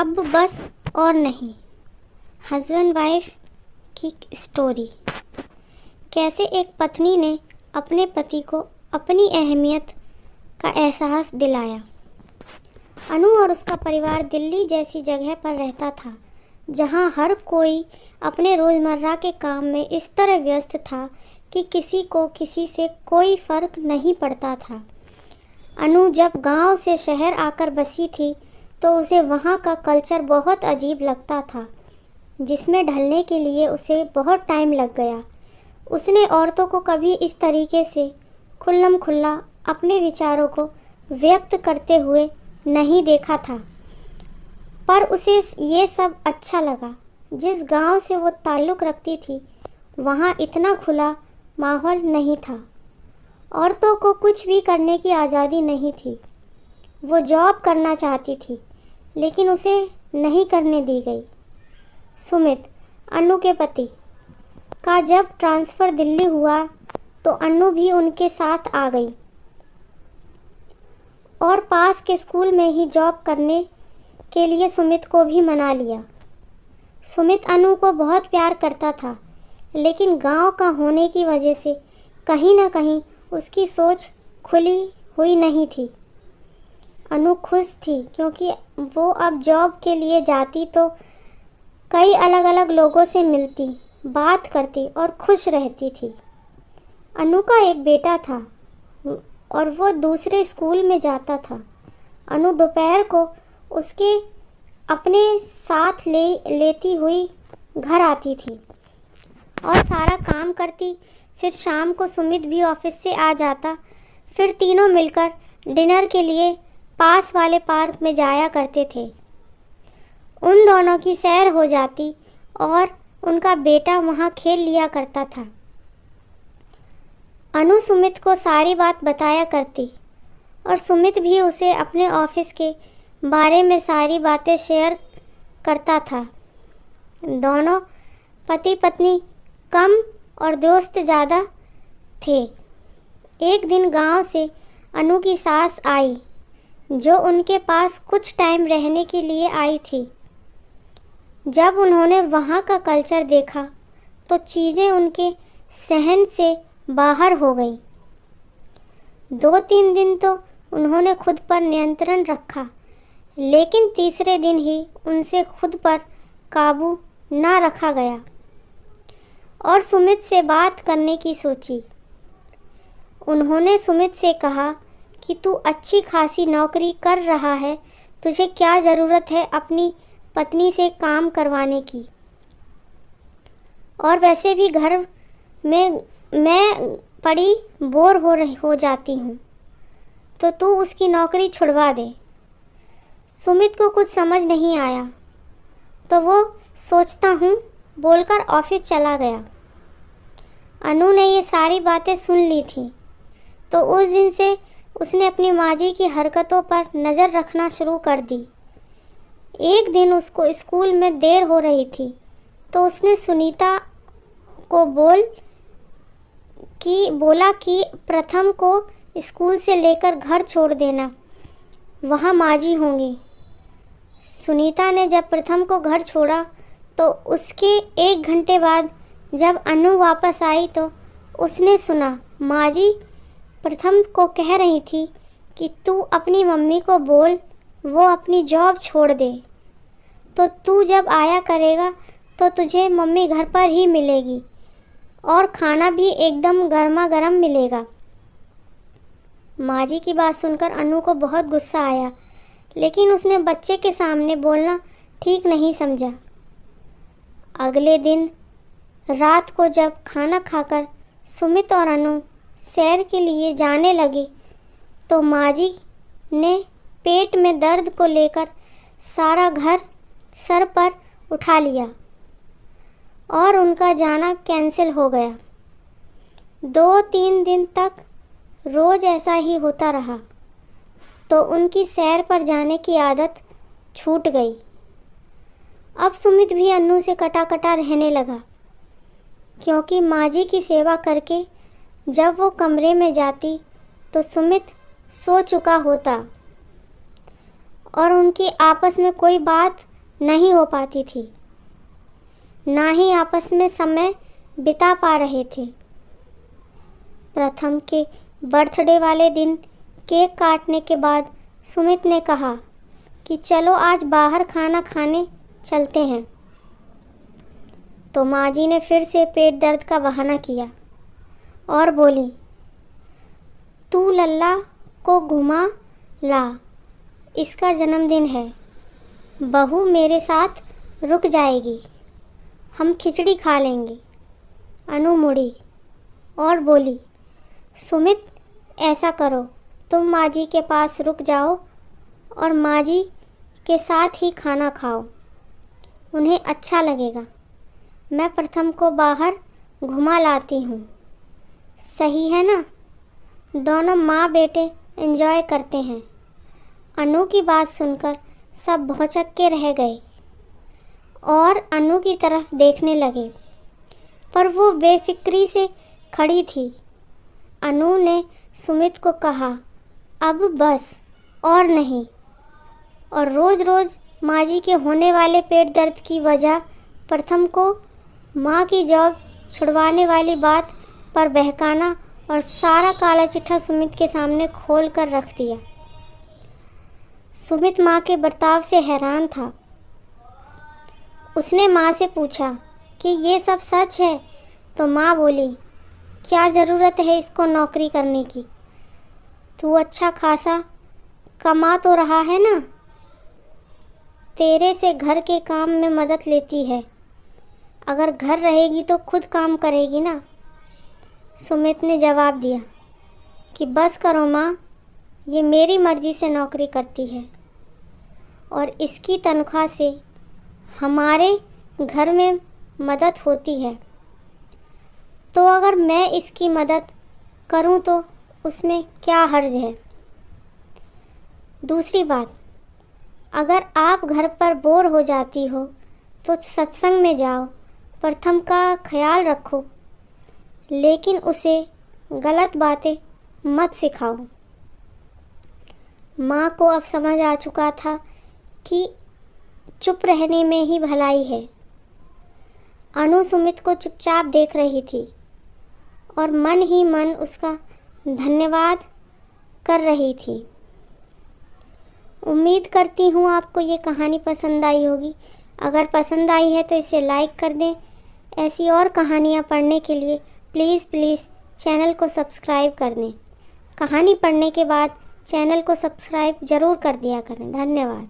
अब बस और नहीं। हस्बैंड वाइफ की स्टोरी। कैसे एक पत्नी ने अपने पति को अपनी अहमियत का एहसास दिलाया। अनु और उसका परिवार दिल्ली जैसी जगह पर रहता था, जहां हर कोई अपने रोज़मर्रा के काम में इस तरह व्यस्त था कि किसी को किसी से कोई फ़र्क नहीं पड़ता था। अनु जब गांव से शहर आकर बसी थी तो उसे वहां का कल्चर बहुत अजीब लगता था, जिसमें ढलने के लिए उसे बहुत टाइम लग गया। उसने औरतों को कभी इस तरीके से खुल्लम खुल्ला अपने विचारों को व्यक्त करते हुए नहीं देखा था, पर उसे ये सब अच्छा लगा। जिस गांव से वो ताल्लुक़ रखती थी वहाँ इतना खुला माहौल नहीं था। औरतों को कुछ भी करने की आज़ादी नहीं थी। वो जॉब करना चाहती थी, लेकिन उसे नहीं करने दी गई। सुमित, अनु के पति का जब ट्रांसफ़र दिल्ली हुआ तो अनु भी उनके साथ आ गई और पास के स्कूल में ही जॉब करने के लिए सुमित को भी मना लिया। सुमित अनु को बहुत प्यार करता था, लेकिन गांव का होने की वजह से कहीं ना कहीं उसकी सोच खुली हुई नहीं थी। अनु खुश थी क्योंकि वो अब जॉब के लिए जाती तो कई अलग अलग लोगों से मिलती, बात करती और खुश रहती थी। अनु का एक बेटा था और वो दूसरे स्कूल में जाता था। अनु दोपहर को उसके अपने साथ लेती हुई घर आती थी और सारा काम करती। फिर शाम को सुमित भी ऑफिस से आ जाता। फिर तीनों मिलकर डिनर के लिए पास वाले पार्क में जाया करते थे। उन दोनों की सैर हो जाती और उनका बेटा वहाँ खेल लिया करता था। अनु सुमित को सारी बात बताया करती और सुमित भी उसे अपने ऑफिस के बारे में सारी बातें शेयर करता था। दोनों पति पत्नी कम और दोस्त ज़्यादा थे। एक दिन गांव से अनु की सास आई, जो उनके पास कुछ टाइम रहने के लिए आई थी। जब उन्होंने वहाँ का कल्चर देखा तो चीज़ें उनके सहन से बाहर हो गई। 2-3 दिन तो उन्होंने खुद पर नियंत्रण रखा, लेकिन तीसरे दिन ही उनसे खुद पर काबू ना रखा गया और सुमित से बात करने की सोची। उन्होंने सुमित से कहा कि तू अच्छी खासी नौकरी कर रहा है, तुझे क्या ज़रूरत है अपनी पत्नी से काम करवाने की, और वैसे भी घर में मैं पड़ी बोर हो जाती हूँ, तो तू उसकी नौकरी छुड़वा दे। सुमित को कुछ समझ नहीं आया तो वो सोचता हूँ बोलकर ऑफिस चला गया। अनु ने ये सारी बातें सुन ली थी तो उस दिन से उसने अपनी माजी की हरकतों पर नज़र रखना शुरू कर दी। एक दिन उसको स्कूल में देर हो रही थी तो उसने सुनीता को बोला कि प्रथम को स्कूल से लेकर घर छोड़ देना, वहाँ माजी होंगी। सुनीता ने जब प्रथम को घर छोड़ा तो उसके 1 घंटे बाद जब अनु वापस आई तो उसने सुना माजी प्रथम को कह रही थी कि तू अपनी मम्मी को बोल वो अपनी जॉब छोड़ दे, तो तू जब आया करेगा तो तुझे मम्मी घर पर ही मिलेगी और खाना भी एकदम गर्मा गर्म मिलेगा। माजी की बात सुनकर अनु को बहुत गुस्सा आया, लेकिन उसने बच्चे के सामने बोलना ठीक नहीं समझा। अगले दिन रात को जब खाना खाकर सुमित और अनु सैर के लिए जाने लगे तो माजी ने पेट में दर्द को लेकर सारा घर सर पर उठा लिया और उनका जाना कैंसिल हो गया। 2-3 दिन तक रोज़ ऐसा ही होता रहा तो उनकी सैर पर जाने की आदत छूट गई। अब सुमित भी अनु से कटा कटा रहने लगा, क्योंकि माजी की सेवा करके जब वो कमरे में जाती तो सुमित सो चुका होता और उनकी आपस में कोई बात नहीं हो पाती थी, ना ही आपस में समय बिता पा रहे थे। प्रथम के बर्थडे वाले दिन केक काटने के बाद सुमित ने कहा कि चलो आज बाहर खाना खाने चलते हैं। तो माँ जी ने फिर से पेट दर्द का बहाना किया और बोली, तू लल्ला को घुमा ला, इसका जन्मदिन है, बहू मेरे साथ रुक जाएगी, हम खिचड़ी खा लेंगे। अनु मुड़ी और बोली, सुमित ऐसा करो, तुम माँ जी के पास रुक जाओ और माँ जी के साथ ही खाना खाओ, उन्हें अच्छा लगेगा। मैं प्रथम को बाहर घुमा लाती हूँ, सही है ना? दोनों माँ बेटे एंजॉय करते हैं। अनु की बात सुनकर सब भौंचक के रह गए और अनु की तरफ देखने लगे, पर वो बेफिक्री से खड़ी थी। अनु ने सुमित को कहा, अब बस और नहीं, और रोज़ रोज़ माँ जी के होने वाले पेट दर्द की वजह प्रथम को माँ की जॉब छुड़वाने वाली बात पर बहकाना और सारा काला चिट्ठा सुमित के सामने खोल कर रख दिया। सुमित माँ के बर्ताव से हैरान था। उसने माँ से पूछा कि ये सब सच है? तो माँ बोली, क्या ज़रूरत है इसको नौकरी करने की, तू अच्छा खासा कमा तो रहा है ना, तेरे से घर के काम में मदद लेती है, अगर घर रहेगी तो खुद काम करेगी ना। सुमित ने जवाब दिया कि बस करो माँ, ये मेरी मर्ज़ी से नौकरी करती है और इसकी तनख्वाह से हमारे घर में मदद होती है, तो अगर मैं इसकी मदद करूं तो उसमें क्या हर्ज है। दूसरी बात, अगर आप घर पर बोर हो जाती हो तो सत्संग में जाओ, प्रथम का ख्याल रखो, लेकिन उसे गलत बातें मत सिखाओ। माँ को अब समझ आ चुका था कि चुप रहने में ही भलाई है। अनु सुमित को चुपचाप देख रही थी और मन ही मन उसका धन्यवाद कर रही थी। उम्मीद करती हूँ आपको ये कहानी पसंद आई होगी। अगर पसंद आई है तो इसे लाइक कर दें। ऐसी और कहानियाँ पढ़ने के लिए प्लीज़ चैनल को सब्सक्राइब कर दें। कहानी पढ़ने के बाद चैनल को सब्सक्राइब ज़रूर कर दिया करें। धन्यवाद।